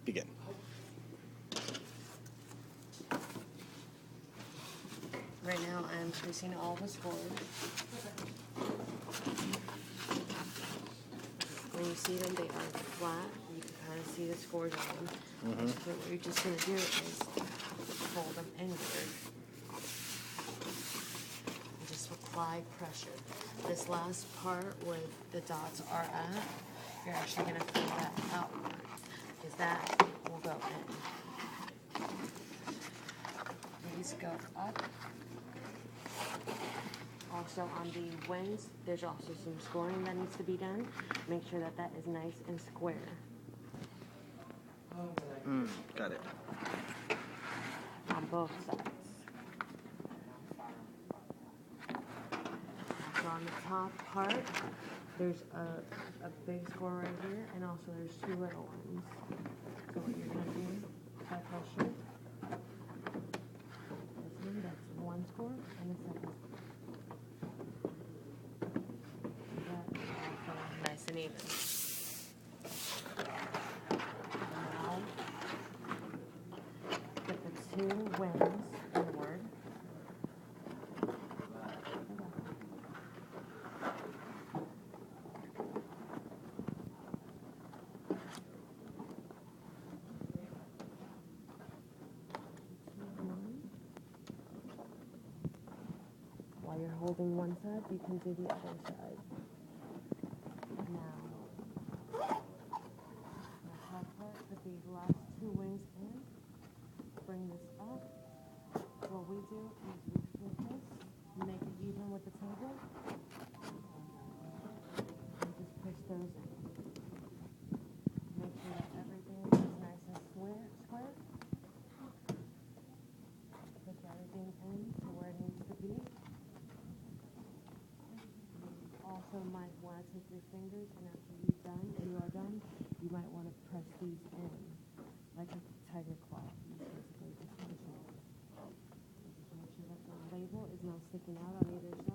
begin. Right now I'm tracing all the scores. When you see them, they are flat. You can kind of see the scores on them. So what you're just going to do is fold them inward. And just apply pressure. This last part where the dots are at, you're actually going to fold that outward, because that will go in. These go up. Also on the wings, there's also some scoring that needs to be done. Make sure that that is nice and square. Got it. On both sides. So on the top part, there's a big score right here, and also there's two little ones. So what you're going to do, apply pressure. This one, that's one score, and the second score. Nice and even. Now, get the two wings inward. While you're holding one side, you can do the other side. Now, the top part, put these last two wings in, bring this up. What we do is we flip this, make it even with the table, and just push those in. Make sure that everything is nice and square. Push everything in to where it needs to be. Also might want to take your fingers, and after you are done, you might want to press these in like a tiger claw. Just basically just push it. Just make sure that the label is not sticking out on either side.